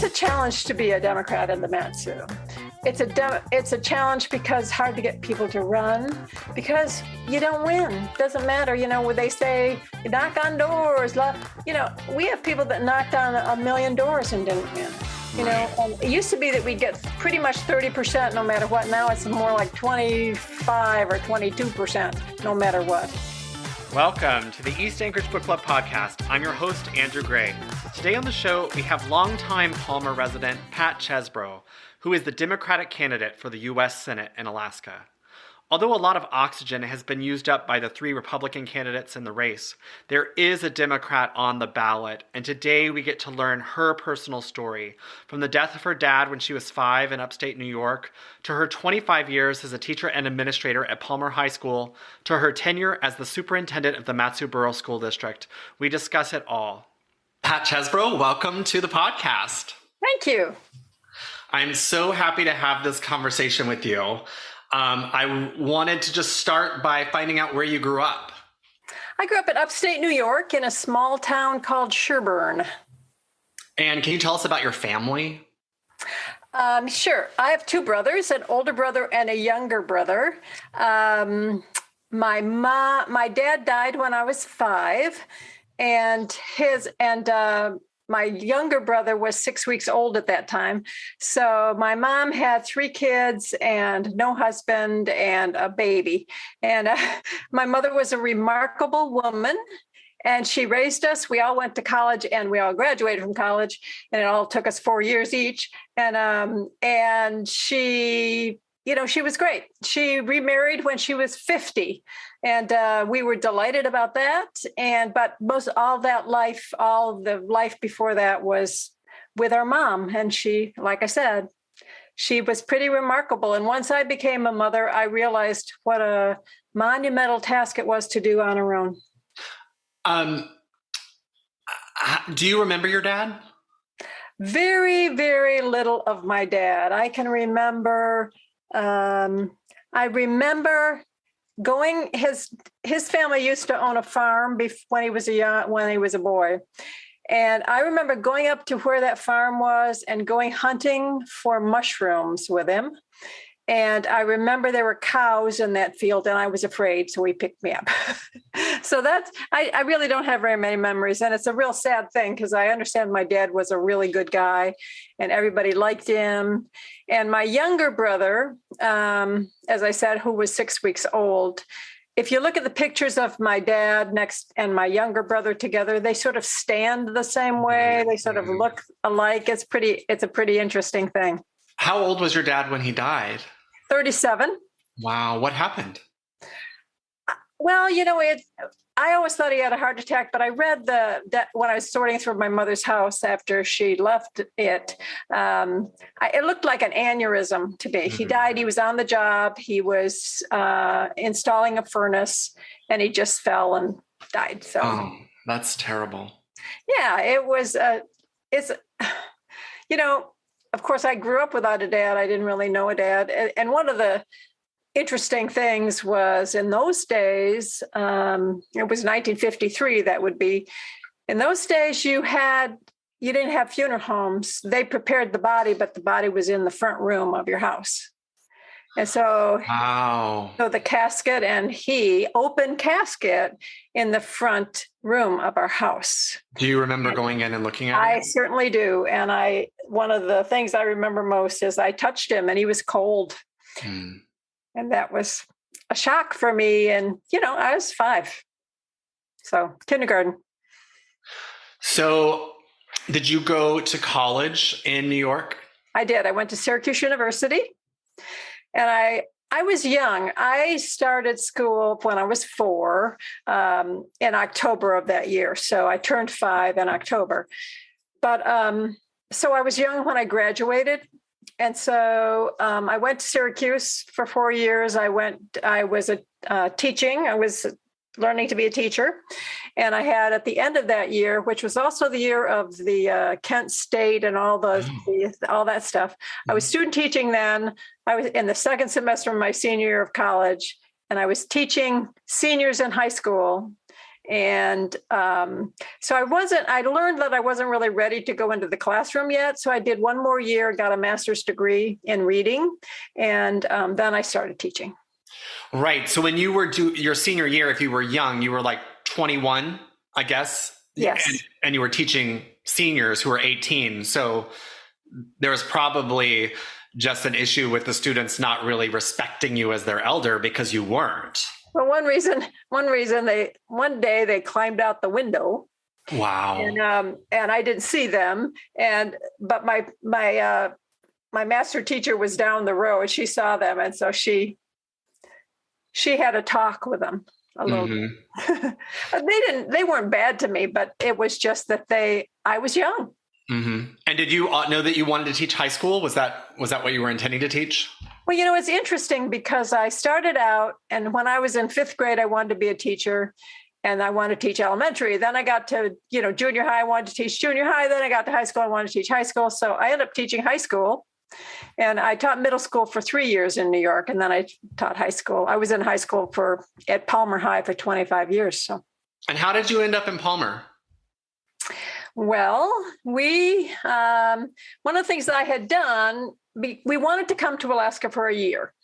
It's a challenge to be a Democrat in the Mat-Su. It's a challenge because it's hard to get people to run because you don't win. Doesn't matter, when they say you knock on doors. We have people that knocked on 1 million doors and didn't win. And it used to be that we'd get pretty much 30% no matter what. Now it's more like 25 or 22% no matter what. Welcome to the East Anchorage Book Club podcast. I'm your host, Andrew Gray. Today on the show, we have longtime Palmer resident Pat Chesbro, who is the Democratic candidate for the U.S. Senate in Alaska. Although a lot of oxygen has been used up by the 3 Republican candidates in the race, there is a Democrat on the ballot, and today we get to learn her personal story, from the death of her dad when she was 5 in upstate New York, to her 25 years as a teacher and administrator at Palmer High School, to her tenure as the superintendent of the Mat-Su Borough School District. We discuss it all. Pat Chesbro, welcome to the podcast. Thank you. I'm so happy to have this conversation with you. I wanted to just start by finding out where you grew up. I grew up in upstate New York in a small town called Sherburne. And can you tell us about your family? Sure. I have 2 brothers, an older brother and a younger brother. My dad died when I was 5, and my younger brother was 6 weeks old at that time. So my mom had 3 kids and no husband and a baby. And my mother was a remarkable woman, and she raised us. We all went to college and we all graduated from college, and it all took us 4 years each. And she, she was great. She remarried when she was 50. And we were delighted about that. But all the life before that was with our mom. And she, like I said, she was pretty remarkable. And once I became a mother, I realized what a monumental task it was to do on her own. Do you remember your dad? Very, very little of my dad. I can remember, I remember going, his family used to own a farm when he was a boy. And I remember going up to where that farm was and going hunting for mushrooms with him. And I remember there were cows in that field and I was afraid, so he picked me up. So I really don't have very many memories. And it's a real sad thing because I understand my dad was a really good guy and everybody liked him. And my younger brother, as I said, who was 6 weeks old, if you look at the pictures of my dad next and my younger brother together, they sort of stand the same way. They sort of look alike. It's a pretty interesting thing. How old was your dad when he died? 37. Wow. What happened? Well, I always thought he had a heart attack, but I read that when I was sorting through my mother's house after she left it, it looked like an aneurysm to me. Mm-hmm. He died. He was on the job. He was installing a furnace, and he just fell and died. So, that's terrible. Yeah, it was. Of course, I grew up without a dad. I didn't really know a dad. And one of the interesting things was in those days, it was 1953, that would be, in those days you didn't have funeral homes. They prepared the body, but the body was in the front room of your house. And so, wow. So the casket open casket in the front room of our house. Do you remember going in and looking at it? I certainly do. And one of the things I remember most is I touched him and he was cold. And that was a shock for me. And, I was 5. So kindergarten. So did you go to college in New York? I did. I went to Syracuse University. And I was young. I started school when I was 4 in October of that year. So I turned 5 in October. But so I was young when I graduated. And so I went to Syracuse for 4 years. I was teaching. I was learning to be a teacher. And I had at the end of that year, which was also the year of the Kent State and all that stuff. I was student teaching then. I was in the second semester of my senior year of college, and I was teaching seniors in high school. And so I learned that I wasn't really ready to go into the classroom yet. So I did one more year, got a master's degree in reading, and then I started teaching. Right. So when you were your senior year, if you were young, you were like 21, I guess. Yes. And you were teaching seniors who were 18. So there was probably just an issue with the students not really respecting you as their elder because you weren't. Well, one day they climbed out the window. Wow. And I didn't see them. But my master teacher was down the road. She saw them. And so she had a talk with them a little bit. They weren't bad to me, but it was just that I was young. Mm-hmm. And did you know that you wanted to teach high school? Was that what you were intending to teach? Well, it's interesting because I started out, and when I was in 5th grade, I wanted to be a teacher, and I wanted to teach elementary. Then I got to, junior high, I wanted to teach junior high. Then I got to high school, I wanted to teach high school. So I ended up teaching high school, and I taught middle school for 3 years in New York, and then I taught high school. I was in high school at Palmer High for 25 years. So. And how did you end up in Palmer? Well, one of the things that I had done, we wanted to come to Alaska for a year.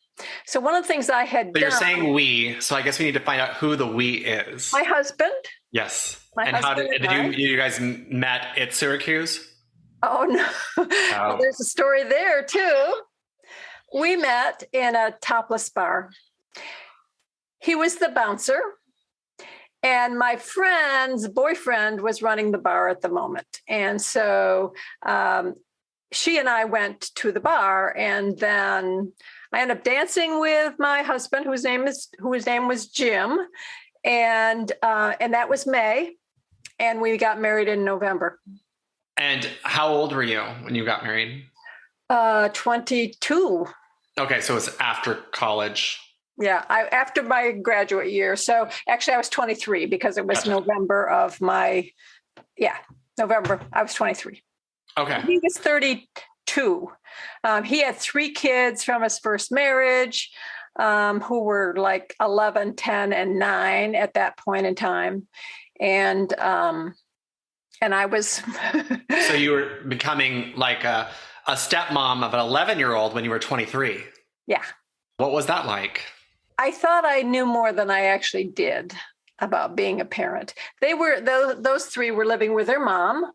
So one of the things I had done. You're saying we, so I guess we need to find out who the we is. My husband. Yes. And how did you guys met at Syracuse? Oh, no. Oh. Well, there's a story there too. We met in a topless bar. He was the bouncer. And my friend's boyfriend was running the bar at the moment. And so she and I went to the bar, and then I ended up dancing with my husband, whose name was Jim. And that was May. And we got married in November. And how old were you when you got married? 22. Okay. So it's after college. Yeah, after my graduate year. So actually I was 23 because it was November. I was 23. Okay. He was 32. He had 3 kids from his first marriage, who were like 11, 10, and 9 at that point in time. And I was. So you were becoming like a stepmom of an 11-year-old when you were 23. Yeah. What was that like? I thought I knew more than I actually did about being a parent. Those 3 were living with their mom.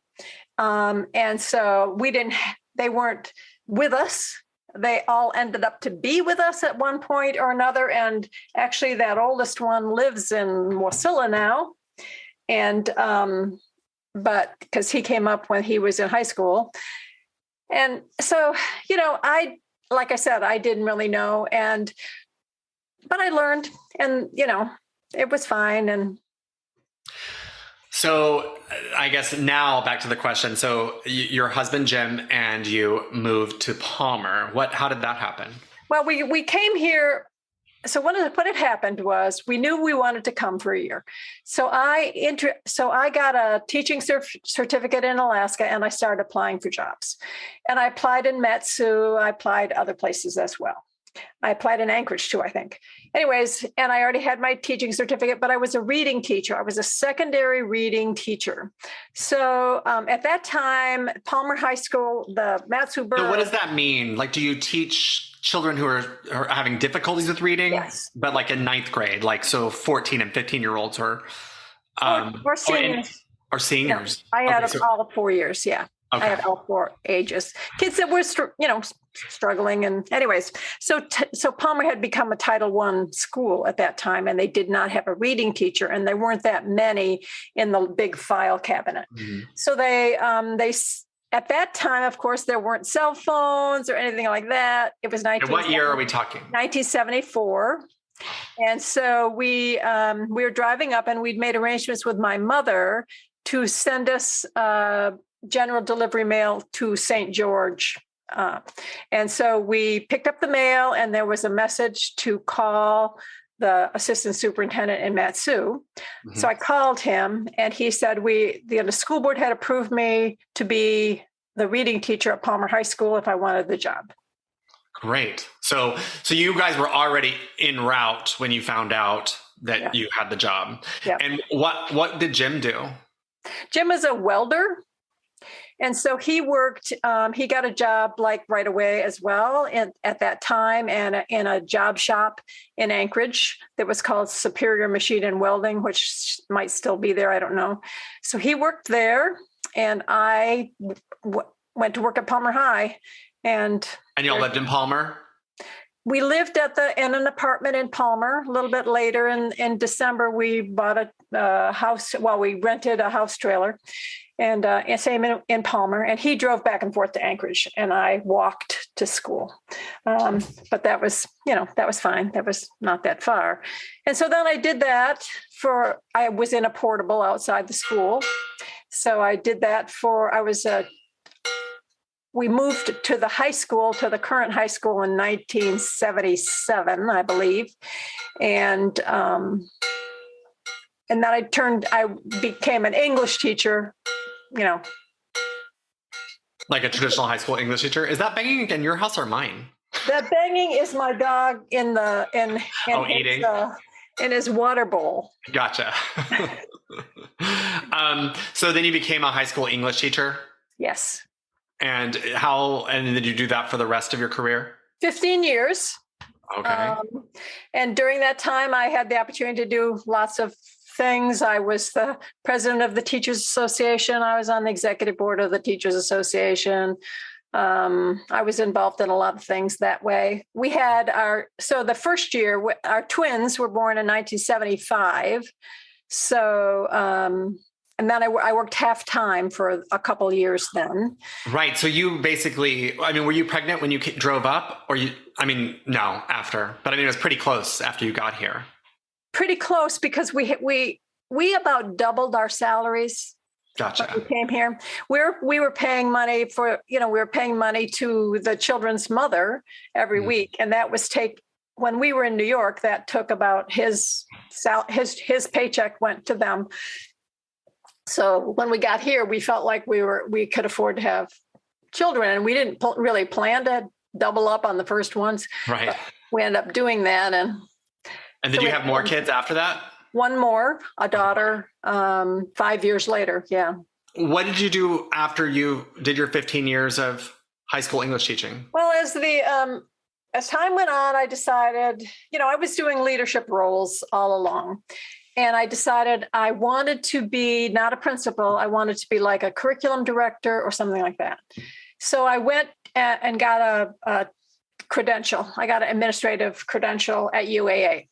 And so they weren't with us. They all ended up to be with us at one point or another. And actually that oldest one lives in Wasilla now. And, but because he came up when he was in high school. And so, like I said, I didn't really know. But I learned, and, it was fine. And so I guess now back to the question. So your husband, Jim, and you moved to Palmer. How did that happen? Well, we came here. So what had happened was we knew we wanted to come for a year. So I got a teaching certificate in Alaska, and I started applying for jobs. And I applied in Mat-Su. I applied other places as well. I applied in Anchorage too, I think. Anyways, and I already had my teaching certificate, but I was a reading teacher. I was a secondary reading teacher. So at that time, Palmer High School, the Mat-Su Borough. So what does that mean? Like, do you teach children who are having difficulties with reading? Yes. But like in 9th grade, like so 14 and 15-year-olds or seniors. Or seniors. Yeah. I had all 4 years, yeah. Okay. I had all 4 ages. Kids that were, struggling. And anyways, so Palmer had become a Title I school at that time, and they did not have a reading teacher, and there weren't that many in the big file cabinet. Mm-hmm. So they at that time, of course, there weren't cell phones or anything like that. It was what year are we talking? 1974. And so we were driving up, and we'd made arrangements with my mother to send us general delivery mail to St. George. And so we picked up the mail, and there was a message to call the assistant superintendent in Mat-Su. Mm-hmm. So I called him, and he said the school board had approved me to be the reading teacher at Palmer High School if I wanted the job. Great. So you guys were already en route when you found out that you had the job. Yeah. And what did Jim do? Jim is a welder. And so he worked, he got a job like right away as well at that time, and in a job shop in Anchorage that was called Superior Machine and Welding, which might still be there. I don't know. So he worked there, and I went to work at Palmer High. And y'all lived in Palmer? We lived in an apartment in Palmer. A little bit later in December, we bought a house. Well, we rented a house trailer. And same in Palmer, and he drove back and forth to Anchorage, and I walked to school. But that was fine. That was not that far. And so then I did that I was in a portable outside the school. So I did that we moved to the high school, to the current high school in 1977, I believe. And then I became an English teacher, Like a traditional high school English teacher? Is that banging in your house or mine? That banging is my dog in eating in his water bowl. Gotcha. So then you became a high school English teacher? Yes. And did you do that for the rest of your career? 15 years. Okay. And during that time, I had the opportunity to do lots of things. I was the president of the Teachers Association. I was on the executive board of the Teachers Association. I was involved in a lot of things that way. We had the first year, our twins were born in 1975. So, and then I worked half time for a couple of years then. Right. So you basically, were you pregnant when you drove up no, after, but it was pretty close after you got here. Pretty close, because we about doubled our salaries. Gotcha. When we came here. We were paying money to the children's mother every week. And that was when we were in New York, that took about his paycheck went to them. So when we got here, we felt like we could afford to have children, and we didn't really plan to double up on the first ones. Right. But we ended up doing that. And did you have more kids after that? One more, a daughter, 5 years later. Yeah. What did you do after you did your 15 years of high school English teaching? Well, as time went on, I decided, I was doing leadership roles all along. And I decided I wanted to be not a principal. I wanted to be like a curriculum director or something like that. So I went and got a credential. I got an administrative credential at UAA.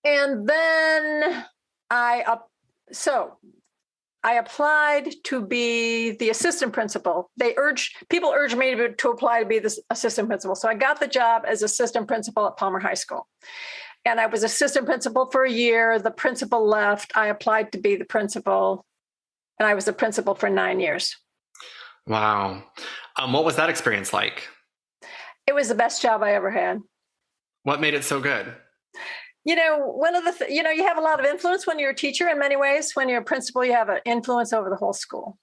And then I applied to be the assistant principal. People urged me to apply to be the assistant principal. So I got the job as assistant principal at Palmer High School. And I was assistant principal for a year. The principal left. I applied to be the principal, and I was the principal for 9 years. Wow. What was that experience like? It was the best job I ever had. What made it so good? One of the you have a lot of influence when you're a teacher in many ways. When you're a principal, you have an influence over the whole school,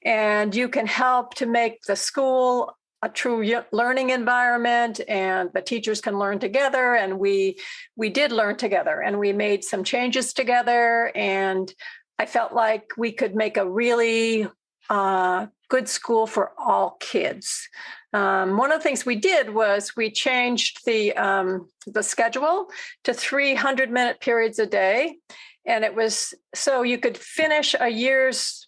and you can help to make the school a true learning environment, and the teachers can learn together. And we did learn together, and we made some changes together. And I felt like we could make a really good school for all kids. One of the things we did was we changed the schedule to 300-minute periods a day. And it was so you could finish a year's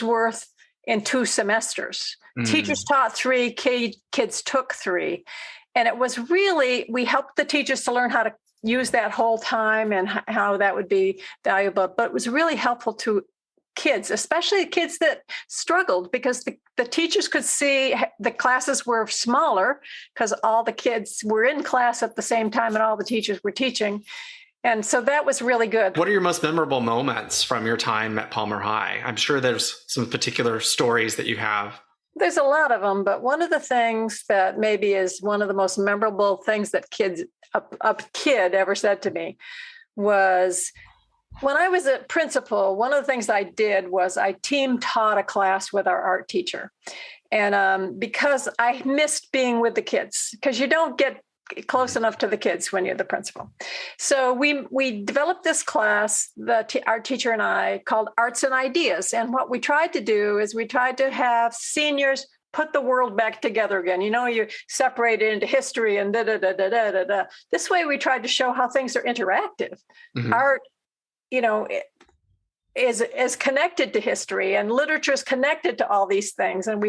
worth in 2 semesters. Teachers taught 3, kids took 3. And it was really, we helped the teachers to learn how to use that whole time and how that would be valuable. But it was really helpful to kids, especially kids that struggled, because the teachers could see the classes were smaller because all the kids were in class at the same time and all the teachers were teaching. And so that was really good. What are your most memorable moments from your time at Palmer High? I'm sure there's some particular stories that you have. There's a lot of them, but one of the things that maybe is one of the most memorable things that a kid ever said to me was, when I was a principal, one of the things I did was I team taught a class with our art teacher. And because I missed being with the kids, because you don't get close enough to the kids when you're the principal. So we developed this class, our teacher and I, called Arts and Ideas. And what we tried to do is we tried to have seniors put the world back together again. You separate it into history and da-da-da-da-da-da-da. This way we tried to show how things are interactive. Mm-hmm. Art, is connected to history, and literature is connected to all these things. And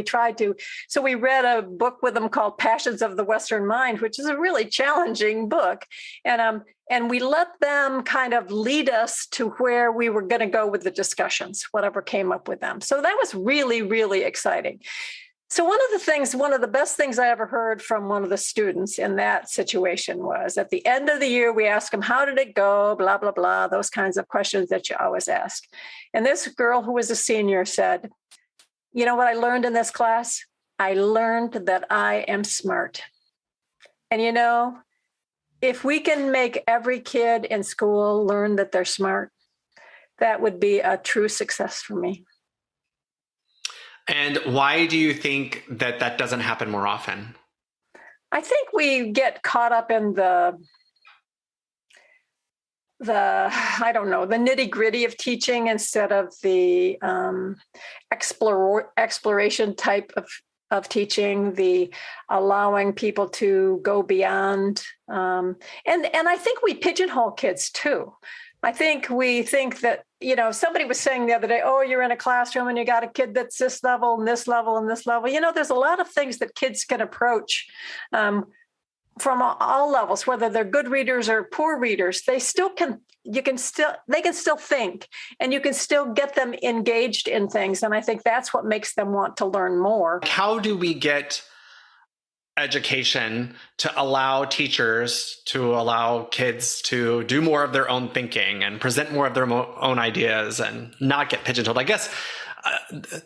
so we read a book with them called Passions of the Western Mind, which is a really challenging book. And we let them kind of lead us to where we were going to go with the discussions, whatever came up with them. So that was really, really exciting. So one of the best things I ever heard from one of the students in that situation was at the end of the year, we asked them, how did it go? Blah, blah, blah, those kinds of questions that you always ask. And this girl who was a senior said, you know what I learned in this class? I learned that I am smart. And if we can make every kid in school learn that they're smart, that would be a true success for me. And why do you think that doesn't happen more often? I think we get caught up in the nitty gritty of teaching instead of the exploration type of teaching, the allowing people to go beyond. And I think we pigeonhole kids too. I think we think that, somebody was saying the other day, oh, you're in a classroom and you got a kid that's this level and this level and this level. There's a lot of things that kids can approach from all levels, whether they're good readers or poor readers. They can still think, and you can still get them engaged in things. And I think that's what makes them want to learn more. How do we get education to allow teachers to allow kids to do more of their own thinking and present more of their own ideas and not get pigeonholed? I guess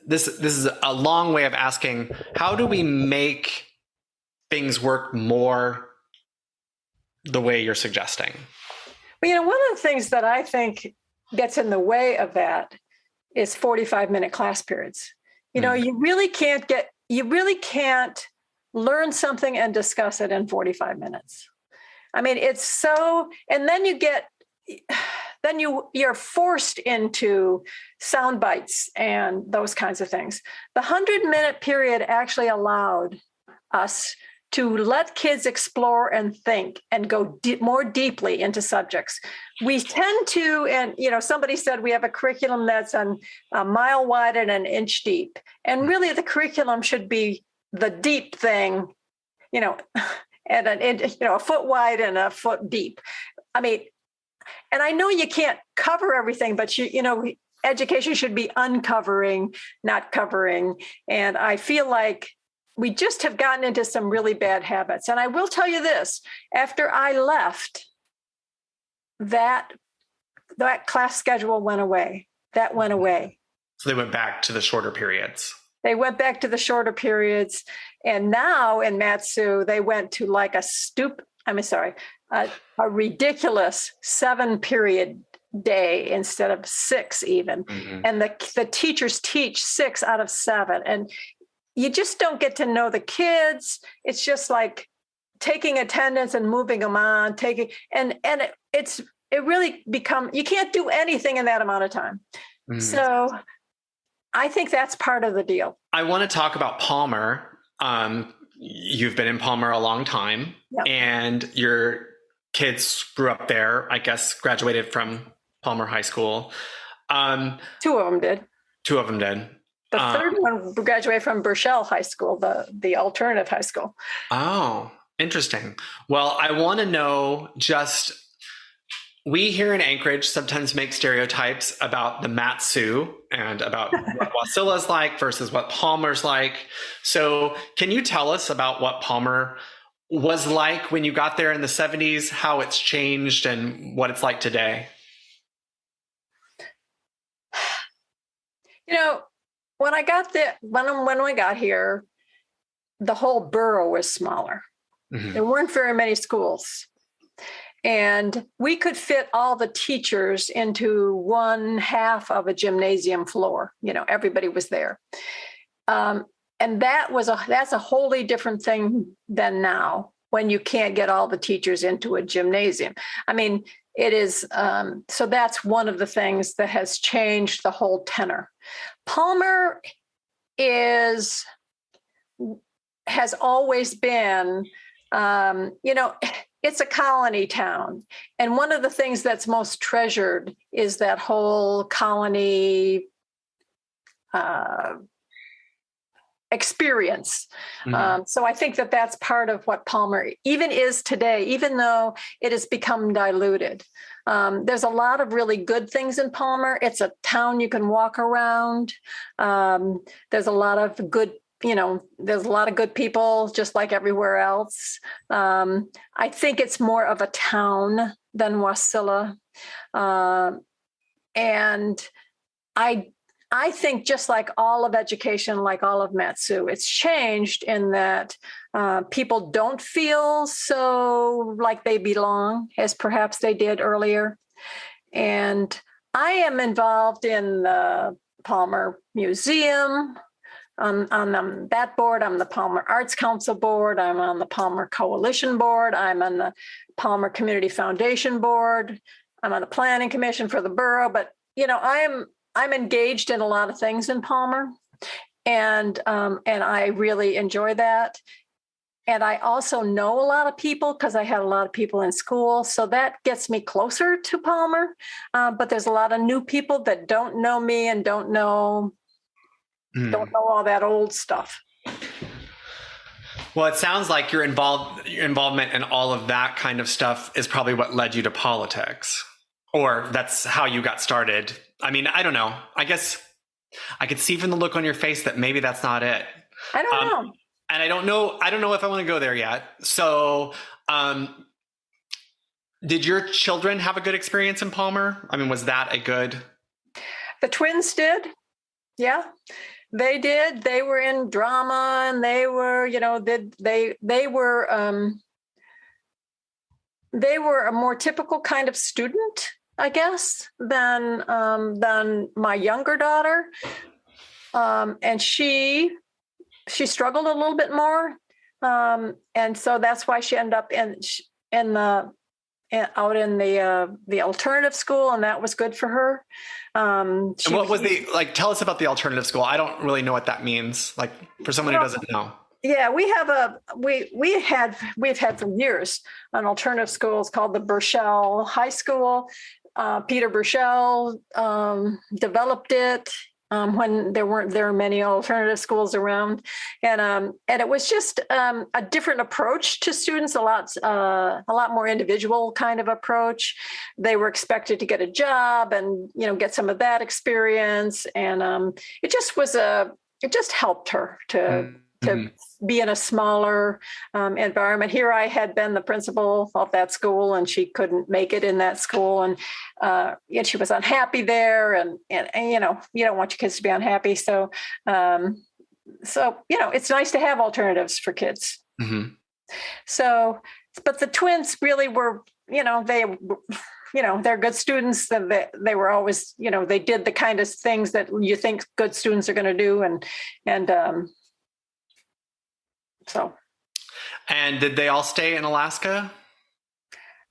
this is a long way of asking, how do we make things work more the way you're suggesting? Well, one of the things that I think gets in the way of that is 45-minute class periods. You really can't learn something and discuss it in 45 minutes. I mean, it's so, and then you're forced into sound bites and those kinds of things. The 100-minute period actually allowed us to let kids explore and think and go more deeply into subjects. We tend to, and somebody said we have a curriculum that's a mile wide and an inch deep. And really the curriculum should be the deep thing, and a foot wide and a foot deep. I mean, and I know you can't cover everything, but education should be uncovering, not covering. And I feel like we just have gotten into some really bad habits. And I will tell you this, after I left, that class schedule went away. That went away. So they went back to the shorter periods. And now in Matsu, they went to like a ridiculous 7-period day instead of 6 even. Mm-hmm. And the teachers teach 6 out of 7. And you just don't get to know the kids. It's just like taking attendance and moving them on, it really you can't do anything in that amount of time. Mm-hmm. So I think that's part of the deal. I want to talk about Palmer. You've been in Palmer a long time, yep. And your kids grew up there, I guess, graduated from Palmer High School. 2 of them did. The third one graduated from Burchell High School, the alternative high school. Oh, interesting. Well, I want to know we here in Anchorage sometimes make stereotypes about the Matsu and about what Wasilla's like versus what Palmer's like. So can you tell us about what Palmer was like when you got there in the 70s, how it's changed and what it's like today? When I got there, when we got here, the whole borough was smaller. Mm-hmm. There weren't very many schools. And we could fit all the teachers into one half of a gymnasium floor. Everybody was there. And that's a wholly different thing than now. when you can't get all the teachers into a gymnasium. I mean, it is, so that's one of the things that has changed the whole tenor. Palmer has always been, it's a colony town. And one of the things that's most treasured is that whole colony experience. So I think that that's part of what Palmer even is today, even though it has become diluted. There's a lot of really good things in Palmer. It's a town you can walk around. There's a lot of good, there's a lot of good people, just like everywhere else. I think it's more of a town than Wasilla. And I think just like all of education, like all of Mat-Su, it's changed in that people don't feel so like they belong as perhaps they did earlier. And I am involved in the Palmer Museum. On that board, I'm the Palmer Arts Council board. I'm on the Palmer Coalition board. I'm on the Palmer Community Foundation board. I'm on the Planning Commission for the borough. But, I'm engaged in a lot of things in Palmer, and I really enjoy that. And I also know a lot of people because I had a lot of people in school, so that gets me closer to Palmer. But there's a lot of new people that don't know me and don't know all that old stuff. Well, it sounds like your involvement in all of that kind of stuff is probably what led you to politics, or that's how you got started. I mean, I don't know. I guess I could see from the look on your face that maybe that's not it. I don't know. And I don't know if I want to go there yet. So, did your children have a good experience in Palmer? I mean, was that a good? The twins did. Yeah, they did. They were in drama, and they were, they were a more typical kind of student, I guess, than my younger daughter, and she struggled a little bit more, and so that's why she ended up out in the alternative school, and that was good for her. And what was tell us about the alternative school. I don't really know what that means, like, for someone who doesn't know. Yeah, we've had for years an alternative school. It's called the Burchell High School. Peter Burchell developed it when there weren't many alternative schools around, and it was just a different approach to students, a lot more individual kind of approach. They were expected to get a job and get some of that experience, and it just helped her to be in a smaller environment. Here I had been the principal of that school, and she couldn't make it in that school, and she was unhappy there, and you don't want your kids to be unhappy. So it's nice to have alternatives for kids. Mm-hmm. So, but the twins really were, they're good students. They were always, they did the kind of things that you think good students are going to do, and so. And did they all stay in Alaska?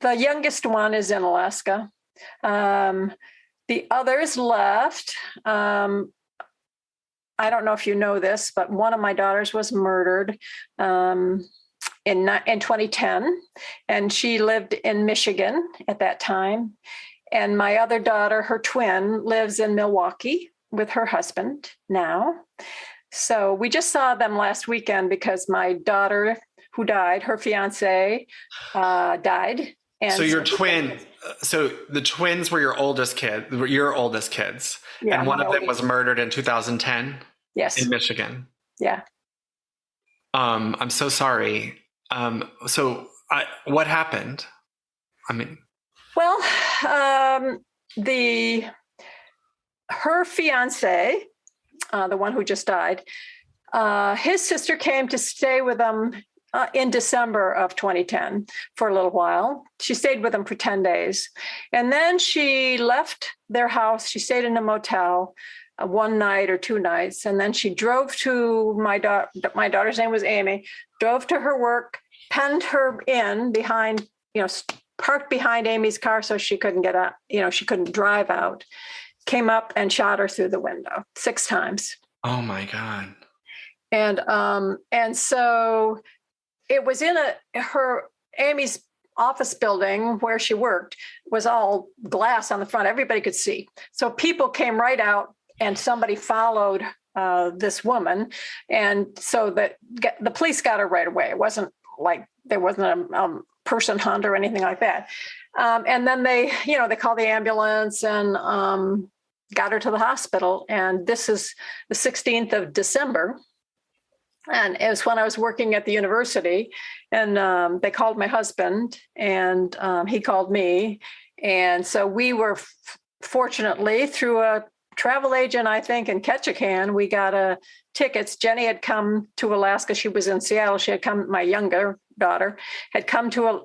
The youngest one is in Alaska. The others left. I don't know if you know this, but one of my daughters was murdered in 2010, and she lived in Michigan at that time. And my other daughter, her twin, lives in Milwaukee with her husband now. So we just saw them last weekend because my daughter, who died, her fiance died. And so the twins were your oldest kids, yeah, and one of them was murdered in 2010. Yes, in Michigan. Yeah. I'm so sorry. What happened? I mean, well, her fiance, the one who just died, his sister came to stay with them in December of 2010 for a little while. She stayed with them for 10 days. And then she left their house. She stayed in a motel one night or two nights. And then she drove to my daughter's name was Amy, drove to her work penned her in behind, parked behind Amy's car so she couldn't get out, she couldn't drive out, came up and shot her through the window 6 times. Oh my God. And so it was in Amy's office building where she worked was all glass on the front. Everybody could see. So people came right out and somebody followed this woman. And so the police got her right away. It wasn't like there wasn't a person hunt or anything like that. And then they called the ambulance and got her to the hospital. And this is the 16th of December. And it was when I was working at the university, and they called my husband, and he called me. And so we were fortunately, through a travel agent, I think, in Ketchikan, we got tickets. Jenny had come to Alaska. She was in Seattle. She had come, my younger daughter had come to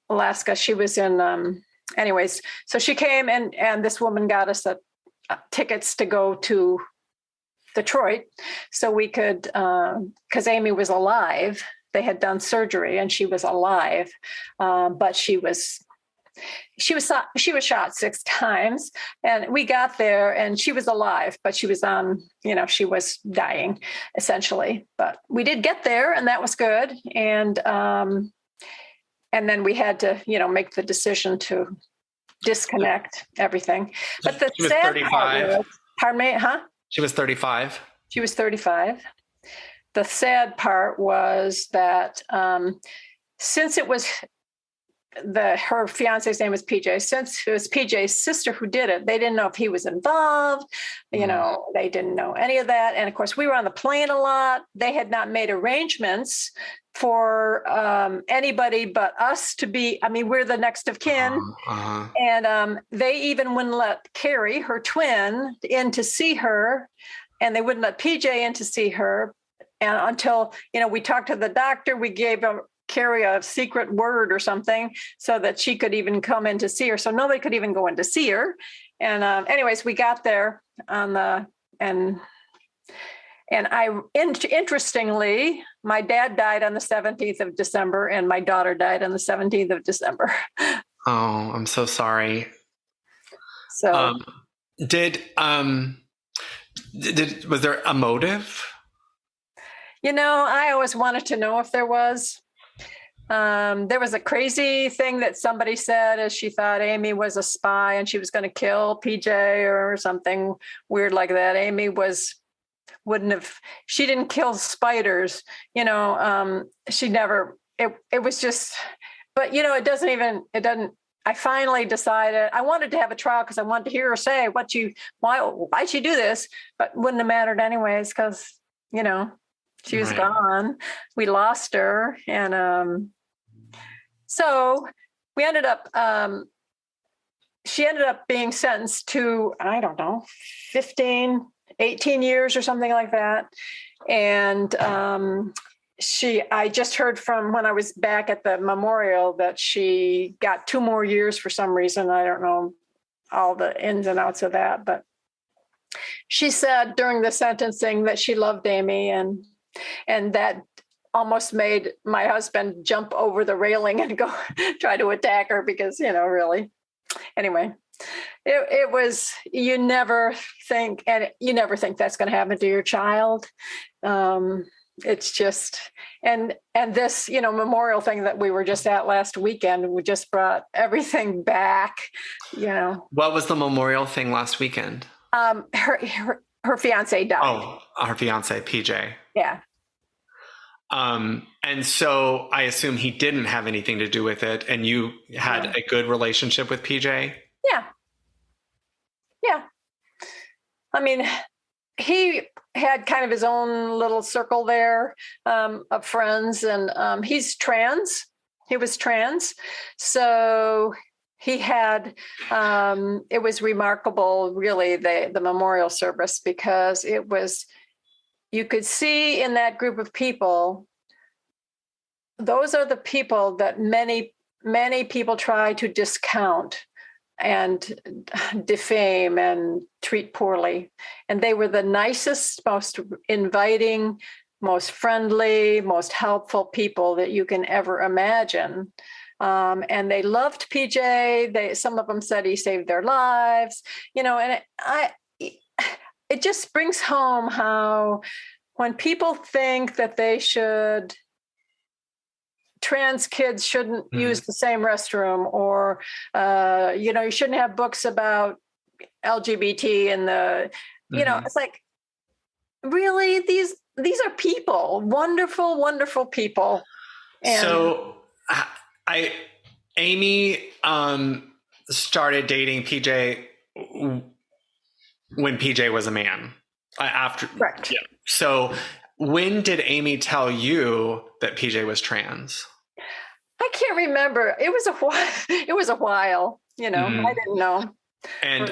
Alaska. She was in, anyways. So she came, and this woman got us tickets to go to Detroit, so we could, because Amy was alive. They had done surgery, and she was alive, but she was shot 6 times, and we got there, and she was alive, but she was on, she was dying essentially. But we did get there, and that was good, and then we had to, make the decision to disconnect everything. But the sad 35. part was, pardon me, huh? She was 35. She was 35. The sad part was that since it was her fiance's name was PJ, since it was PJ's sister who did it, they didn't know if he was involved. They didn't know any of that. And of course, we were on the plane a lot. They had not made arrangements for anybody but us to be, we're the next of kin. And they even wouldn't let Carrie, her twin, in to see her. And they wouldn't let PJ in to see her. And until, we talked to the doctor, we gave Carrie a secret word or something so that she could even come in to see her. So nobody could even go in to see her. And anyways, we got there interestingly, my dad died on the 17th of December, and my daughter died on the 17th of December. Oh, I'm so sorry. So, was there a motive? I always wanted to know if there was. There was a crazy thing that somebody said, as she thought Amy was a spy and she was going to kill PJ or something weird like that. Amy she didn't kill spiders, she never, it was just, but it doesn't, I finally decided I wanted to have a trial because I wanted to hear her say why'd she do this, but wouldn't have mattered anyways. Cause she was gone. We lost her. And, so we ended up, she ended up being sentenced to, I don't know, 18 years or something like that. And I just heard from when I was back at the memorial that she got 2 more years for some reason. I don't know all the ins and outs of that, but she said during the sentencing that she loved Amy, and that almost made my husband jump over the railing and go try to attack her because, really. Anyway, it was, you never think that's going to happen to your child. It's just, and this, memorial thing that we were just at last weekend, we just brought everything back, What was the memorial thing last weekend? Her fiance died. Oh, her fiance, PJ. Yeah. And so I assume he didn't have anything to do with it, and you had a good relationship with PJ? Yeah. He had kind of his own little circle there of friends, and he's trans. He was trans. So he had, it was remarkable, really, the memorial service, because it was, you could see in that group of people, those are the people that many, many people try to discount and defame and treat poorly. And they were the nicest, most inviting, most friendly, most helpful people that you can ever imagine. And they loved PJ. Some of them said he saved their lives, and it just brings home how when people think that trans kids shouldn't use the same restroom, or, you shouldn't have books about LGBT and it's like, really, these are people, wonderful, wonderful people. And so Amy started dating PJ when PJ was a man. After, correct. Yeah. So when did Amy tell you that PJ was trans? I can't remember. It was a while. It was a while. I didn't know. And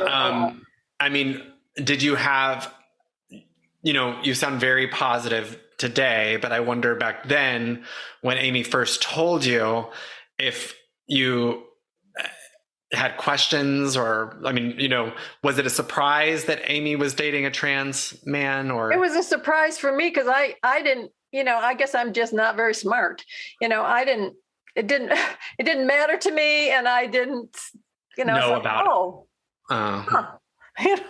I mean, did you have? You sound very positive today, but I wonder back then when Amy first told you, if you had questions, or, I mean, was it a surprise that Amy was dating a trans man? Or it was a surprise for me because I didn't, I guess I'm just not very smart. It didn't matter to me, and I didn't, know about it.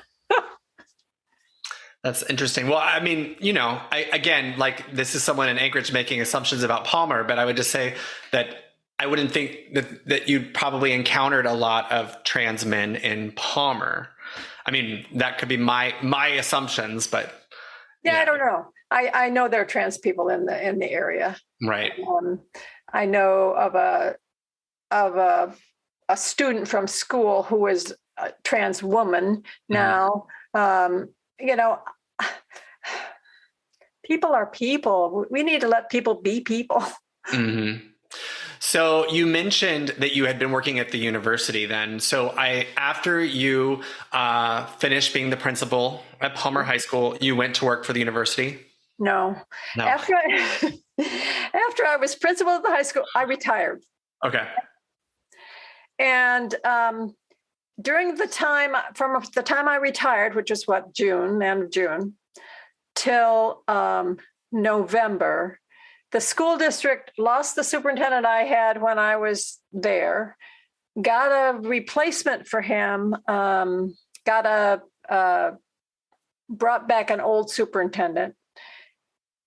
That's interesting. Well, I mean, again, like, this is someone in Anchorage making assumptions about Palmer, but I would just say that I wouldn't think that you'd probably encountered a lot of trans men in Palmer. I mean, that could be my assumptions, but yeah, I don't know. I know there are trans people in the area. Right. I know of a student from school who was a trans woman now. People are people. We need to let people be people. Mm-hmm. So you mentioned that you had been working at the university then. So after you finished being the principal at Palmer High School, you went to work for the university? No. After I was principal at the high school, I retired. Okay. And during the time, from the time I retired, which was end of June, till November, the school district lost the superintendent I had when I was there, got a replacement for him, brought back an old superintendent.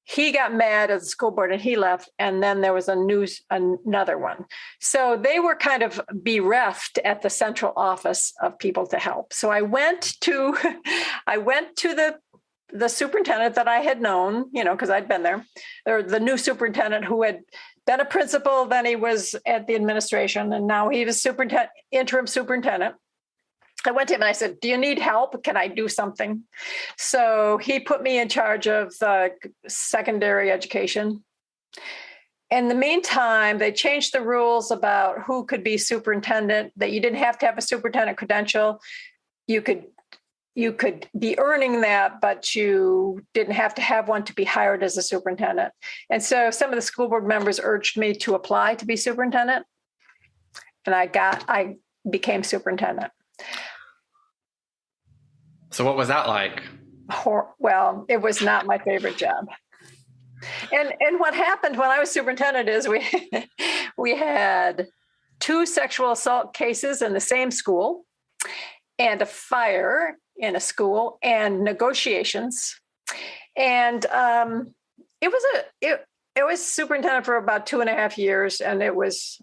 He got mad at the school board and he left. And then there was another one. So they were kind of bereft at the central office of people to help. So I went to the superintendent that I had known, because I'd been there, or the new superintendent who had been a principal, then he was at the administration, and now he was interim superintendent. I went to him and I said, do you need help? Can I do something? So he put me in charge of the secondary education. In the meantime, they changed the rules about who could be superintendent, that you didn't have to have a superintendent credential. You could be earning that, but you didn't have to have one to be hired as a superintendent. And so some of the school board members urged me to apply to be superintendent. And I became superintendent. So what was that like? Well, it was not my favorite job. And what happened when I was superintendent is we had 2 sexual assault cases in the same school, and a fire in a school, and negotiations. And it was superintendent for about 2.5 years, and it was.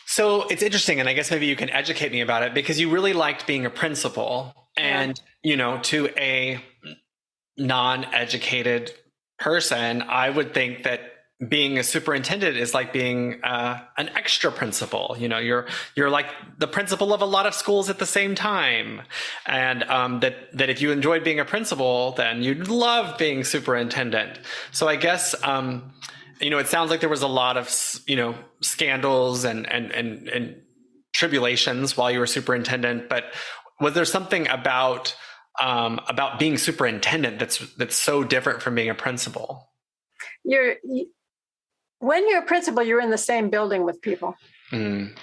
So it's interesting, and I guess maybe you can educate me about it, because you really liked being a principal, and to a non-educated person, I would think that being a superintendent is like being an extra principal. You're like the principal of a lot of schools at the same time, and that if you enjoyed being a principal, then you'd love being superintendent. So I guess it sounds like there was a lot of scandals and tribulations while you were superintendent. But was there something about being superintendent that's so different from being a principal? When you're a principal, you're in the same building with people. Mm.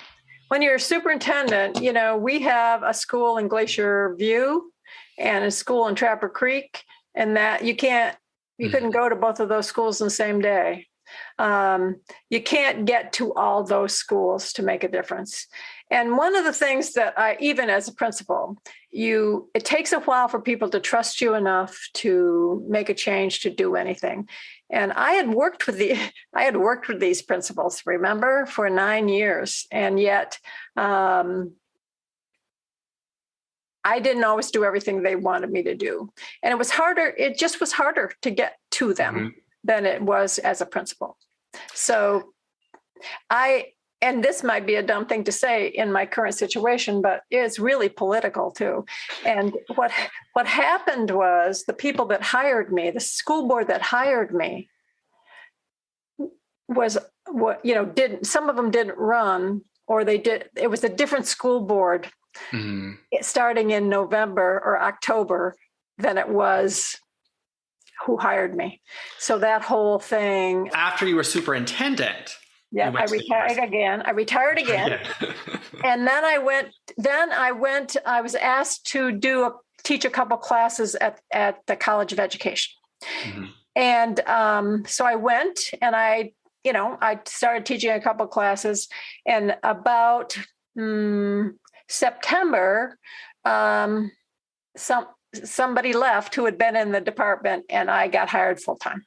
When you're a superintendent, we have a school in Glacier View and a school in Trapper Creek, and that you can't You couldn't go to both of those schools in the same day. You can't get to all those schools to make a difference. And one of the things that even as a principal, it takes a while for people to trust you enough to make a change, to do anything. And I had worked with these principals, remember, for 9 years. And yet I didn't always do everything they wanted me to do. And it just was harder to get to them than it was as a principal. So and this might be a dumb thing to say in my current situation, but it's really political too. And what happened was the people that hired me, the school board that hired me, some of them didn't run, or they did. It was a different school board starting in November or October than it was who hired me. So that whole thing. After you were superintendent. Yeah, I retired again. And then I was asked to teach a couple classes at the College of Education. And so I went and I started teaching a couple classes, and about September, somebody left who had been in the department, and I got hired full time.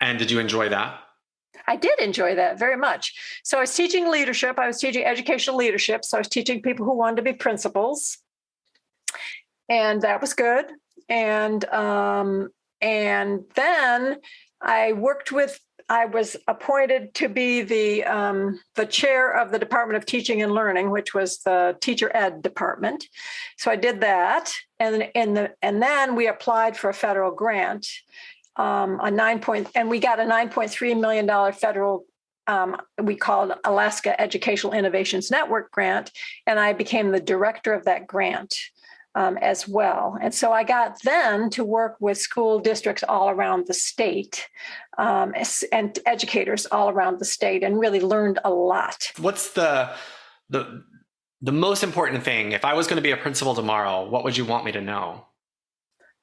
And did you enjoy that? I did enjoy that very much. So I was teaching leadership. I was teaching educational leadership. So I was teaching people who wanted to be principals, and that was good. And then I was appointed to be the chair of the Department of Teaching and Learning, which was the teacher ed department. So I did that, and then we applied for a federal grant. And we got a $9.3 million federal, we called Alaska Educational Innovations Network grant, and I became the director of that grant as well. And so I got then to work with school districts all around the state and educators all around the state, and really learned a lot. What's the most important thing? If I was going to be a principal tomorrow, what would you want me to know?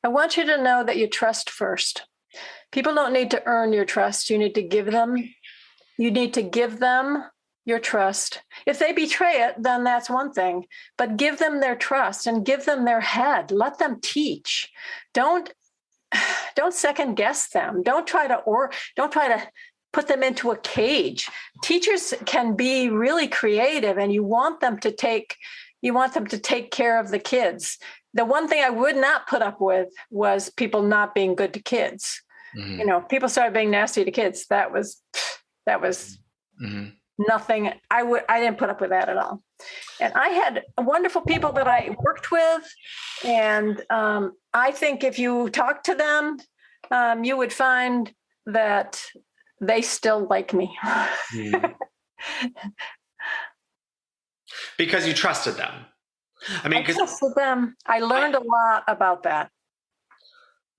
I want you to know that you trust first. People don't need to earn your trust. You need to give them your trust. If they betray it, then that's one thing, but give them their trust and give them their head. Let them teach. Don't second guess them. Don't try to put them into a cage. Teachers can be really creative, and you want them to take care of the kids. The one thing I would not put up with was people not being good to kids. People started being nasty to kids. That was nothing. I didn't put up with that at all. And I had wonderful people that I worked with. And I think if you talk to them, you would find that they still like me. Because you trusted them. I trusted them. I learned a lot about that.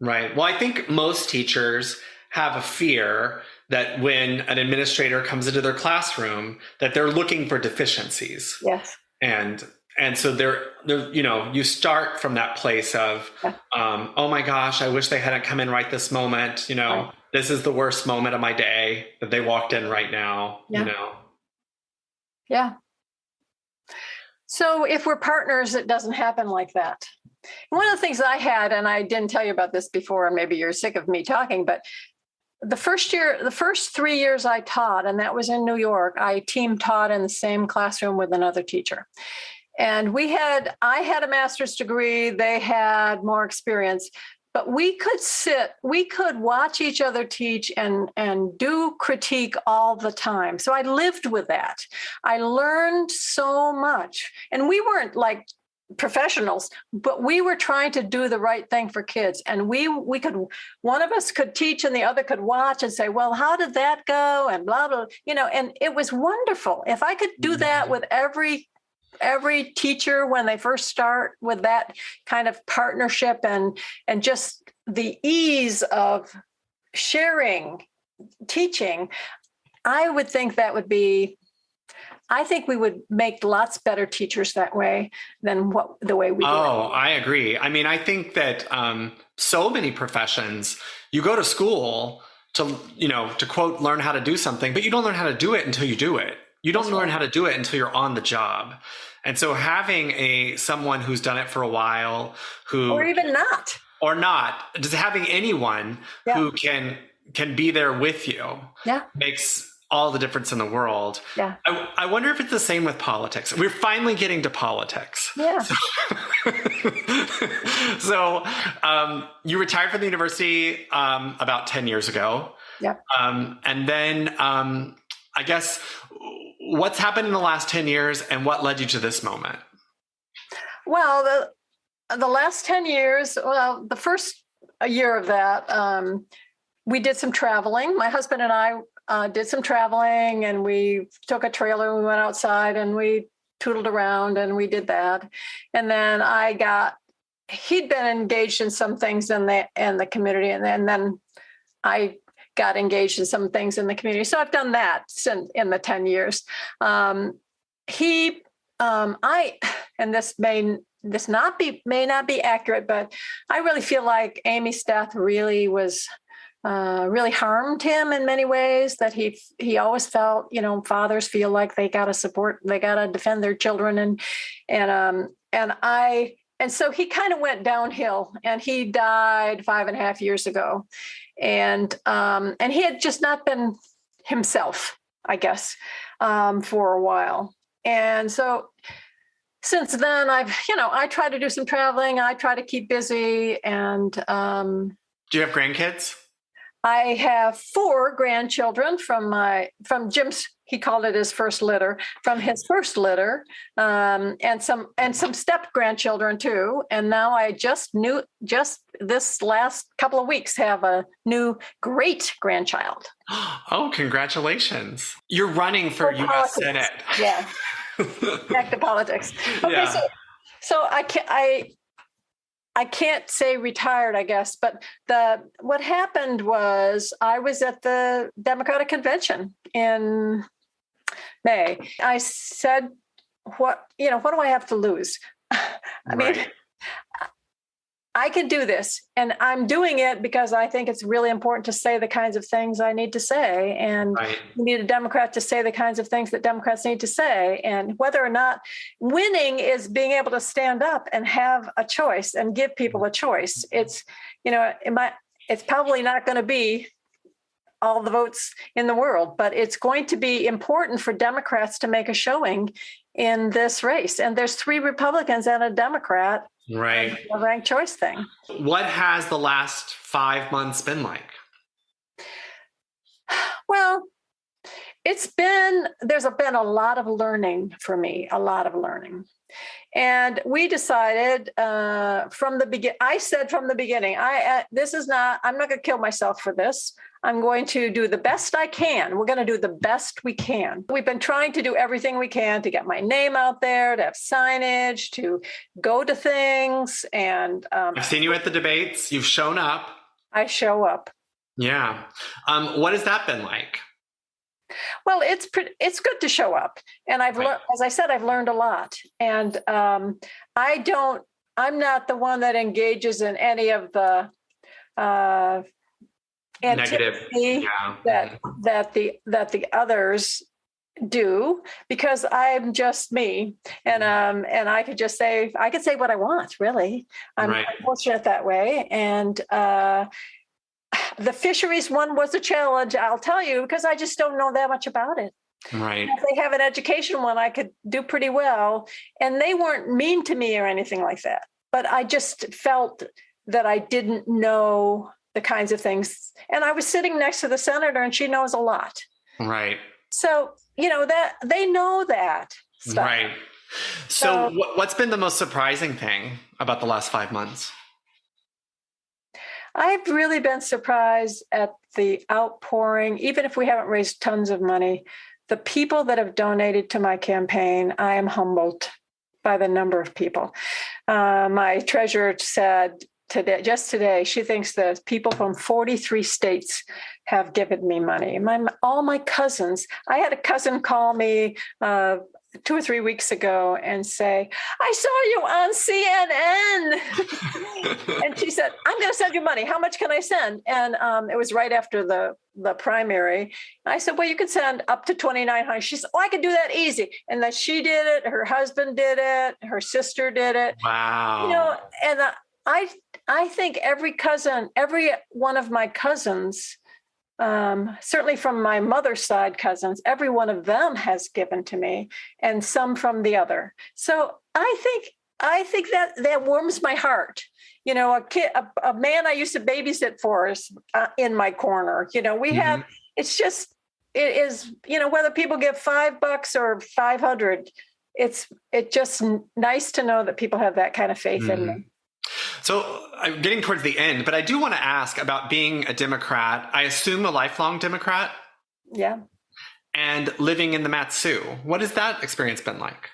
Right. Well, I think most teachers have a fear that when an administrator comes into their classroom, that they're looking for deficiencies. Yes. And so they're you start from that place of, oh my gosh, I wish they hadn't come in right this moment. Right. This is the worst moment of my day that they walked in right now. Yeah. Yeah. So if we're partners, it doesn't happen like that. One of the things I had, and I didn't tell you about this before, and maybe you're sick of me talking, but the first 3 years I taught, and that was in New York, I team taught in the same classroom with another teacher. And I had a master's degree, they had more experience, but we could watch each other teach and do critique all the time. So I lived with that. I learned so much. And we weren't like professionals, but we were trying to do the right thing for kids. And we could, one of us could teach and the other could watch and say, well, how did that go? And blah, blah, and it was wonderful. If I could do that with every teacher when they first start, with that kind of partnership and just the ease of sharing, teaching, I would think I think we would make lots better teachers that way than the way we do. Oh, I agree. I mean, I think that so many professions, you go to school to, to quote, learn how to do something, but you don't learn how to do it until you do it. You don't learn how to do it until you're on the job. And so having someone who's done it for a while, or even not, just having anyone who can be there with you makes all the difference in the world. Yeah. I wonder if it's the same with politics. We're finally getting to politics. Yeah. So you retired from the university about 10 years ago. Yep. And then I guess what's happened in the last 10 years and what led you to this moment? Well, the last 10 years, the first year of that, we did some traveling. My husband and I did some traveling, and we took a trailer, we went outside and we tootled around and we did that. And then he'd been engaged in some things in the community. And then I got engaged in some things in the community. So I've done that in the 10 years. And this may not be accurate, but I really feel like Amy's death really harmed him in many ways, that he always felt, fathers feel like they got to defend their children. And so he kind of went downhill, and he died 5.5 years ago. And he had just not been himself, I guess, for a while. And so since then I try to do some traveling. I try to keep busy. And do you have grandkids? I have 4 grandchildren from Jim's, he called it his first litter, from his first litter, and some step grandchildren too. And now I just this last couple of weeks have a new great grandchild. Oh, congratulations. You're running for U.S. Senate. Yeah. Back to politics. Okay, yeah. So I can't say retired, I guess, but what happened was I was at the Democratic convention in May. I said, what do I have to lose? I mean, I can do this, and I'm doing it because I think it's really important to say the kinds of things I need to say. And we need a Democrat to say the kinds of things that Democrats need to say. And whether or not winning is being able to stand up and have a choice and give people a choice. It's, it's probably not going to be all the votes in the world, but it's going to be important for Democrats to make a showing in this race. And there's 3 Republicans and a Democrat. Right. A ranked choice thing. What has the last 5 months been like? Well, there's been a lot of learning for me, a lot of learning. And we decided from the beginning, I said from the beginning, I'm not going to kill myself for this. I'm going to do the best I can. We're going to do the best we can. We've been trying to do everything we can to get my name out there, to have signage, to go to things. And I've seen you at the debates. You've shown up. I show up. Yeah. What has that been like? Well, it's good to show up. And I've learned, as I said, I've learned a lot. And I'm not the one that engages in any of the negative that the others do, because I'm just me, and I could say what I want. Really, I'm fortunate that way. And the fisheries one was a challenge, I'll tell you, because I just don't know that much about it. Right. If they have an education one, I could do pretty well, and they weren't mean to me or anything like that. But I just felt that I didn't know the kinds of things. And I was sitting next to the senator, and she knows a lot. Right. So, that they know that stuff. Right. So what's been the most surprising thing about the last 5 months? I've really been surprised at the outpouring, even if we haven't raised tons of money, the people that have donated to my campaign. I am humbled by the number of people. My treasurer said today, she thinks that people from 43 states have given me money. All my cousins. I had a cousin call me 2 or 3 weeks ago and say, I saw you on CNN. And she said, I'm going to send you money. How much can I send? And it was right after the primary. And I said, well, you can send up to $2,900. She said, oh, I can do that easy. And then she did it. Her husband did it. Her sister did it. Wow. And I think every one of my cousins, certainly from my mother's side cousins, every one of them has given to me, and some from the other. So I think that warms my heart. A man I used to babysit for is in my corner. We have, it is, whether people give $5 or 500, it's just nice to know that people have that kind of faith in me. So I'm getting towards the end, but I do want to ask about being a Democrat. I assume a lifelong Democrat. Yeah. And living in the Mat-Su. What has that experience been like?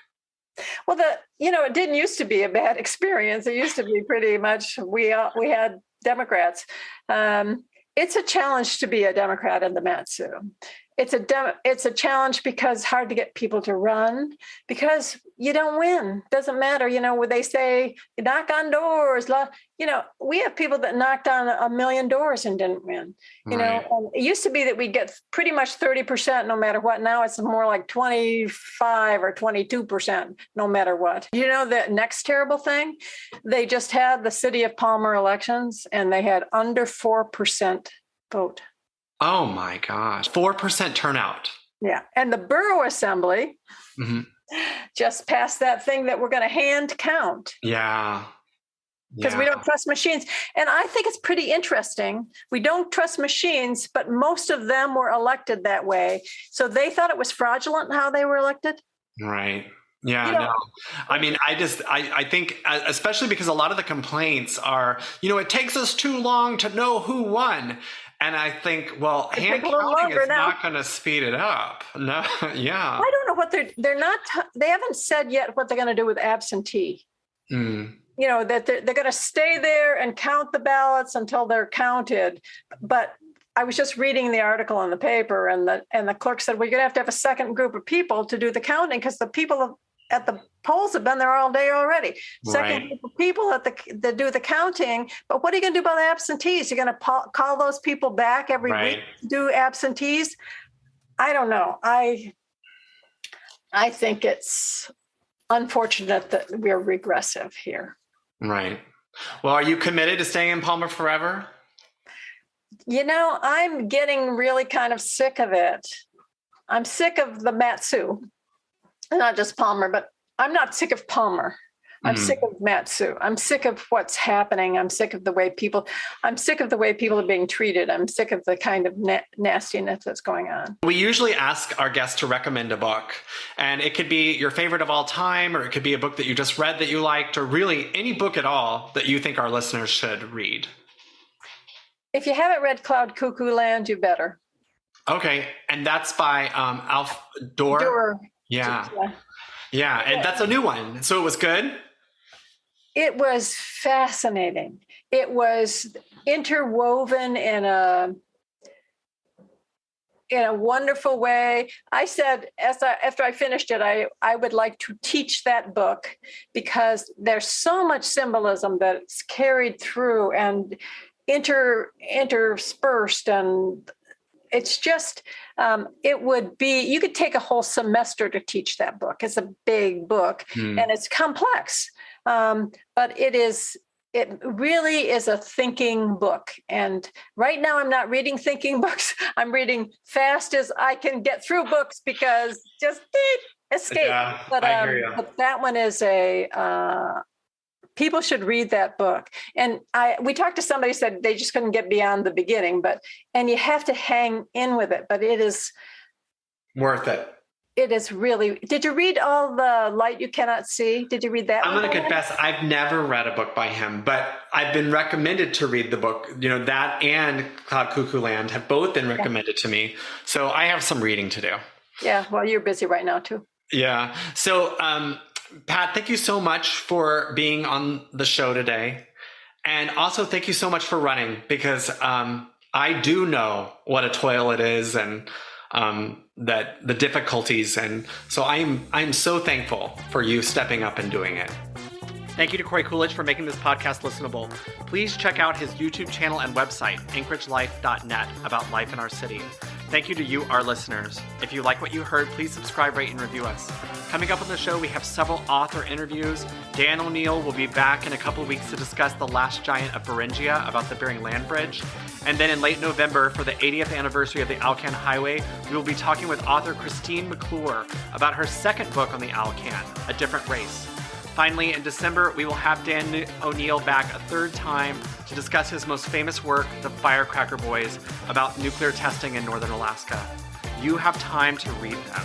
Well, it didn't used to be a bad experience. It used to be pretty much, we had Democrats. It's a challenge to be a Democrat in the Mat-Su. It's a challenge because it's hard to get people to run because you don't win. Doesn't matter. When they say knock on doors, we have people that knocked on 1 million doors and didn't win. And it used to be that we'd get pretty much 30% no matter what. Now it's more like 25 or 22% no matter what. The next terrible thing, they just had the city of Palmer elections and they had under 4% vote. Oh my gosh. 4% turnout. Yeah. And the Borough Assembly just passed that thing that we're going to hand count. Yeah. Because we don't trust machines. And I think it's pretty interesting. We don't trust machines, but most of them were elected that way. So they thought it was fraudulent how they were elected. Right. Yeah, no. I mean, I think, especially because a lot of the complaints are, it takes us too long to know who won. And I think, well, hand counting is not going to speed it up. No, yeah. I don't know what they're not, they haven't said yet what they're going to do with absentee. That they're going to stay there and count the ballots until they're counted. But I was just reading the article in the paper and the clerk said, well, you're going to have a second group of people to do the counting because the people at the polls have been there all day already. Second group of people that do the counting. But what are you going to do about the absentees? You're going to call those people back every week to do absentees? I don't know. I think it's unfortunate that we're regressive here. Right. Well, are you committed to staying in Palmer forever? I'm getting really kind of sick of it. I'm sick of the Mat-Su. Not just Palmer, but I'm not sick of Palmer. I'm sick of Mat-Su. I'm sick of what's happening. I'm sick of the way people are being treated. I'm sick of the kind of nastiness that's going on. We usually ask our guests to recommend a book, and it could be your favorite of all time, or it could be a book that you just read that you liked, or really any book at all that you think our listeners should read. If you haven't read Cloud Cuckoo Land, you better. Okay. And that's by Alf Dorr. Yeah. And that's a new one. So it was good? It was fascinating. It was interwoven in a wonderful way. I said, after I finished it, I would like to teach that book because there's so much symbolism that's carried through and interspersed, and it's just, it would be, you could take a whole semester to teach that book. It's a big book and it's complex, but it really is a thinking book. And right now I'm not reading thinking books. I'm reading fast as I can get through books because just escape. Yeah, but that one is people should read that book. And we talked to somebody who said they just couldn't get beyond the beginning, and you have to hang in with it, but it is worth it. It is really. Did you read all the Light You Cannot See? Did you read that? I'm going to confess, I've never read a book by him, but I've been recommended to read the book. That and Cloud Cuckoo Land have both been recommended to me. So I have some reading to do. Yeah. Well, you're busy right now too. Yeah. So, Pat, thank you so much for being on the show today. And also thank you so much for running because I do know what a toil it is. And that the difficulties. And so I'm so thankful for you stepping up and doing it. Thank you to Corey Coolidge for making this podcast listenable. Please check out his YouTube channel and website, anchoragelife.net, about life in our city. Thank you to you, our listeners. If you like what you heard, please subscribe, rate, and review us. Coming up on the show, we have several author interviews. Dan O'Neill will be back in a couple of weeks to discuss The Last Giant of Beringia about the Bering Land Bridge. And then in late November, for the 80th anniversary of the Alcan Highway, we will be talking with author Christine McClure about her second book on the Alcan, A Different Race. Finally, in December, we will have Dan O'Neill back a third time to discuss his most famous work, The Firecracker Boys, about nuclear testing in northern Alaska. You have time to read them.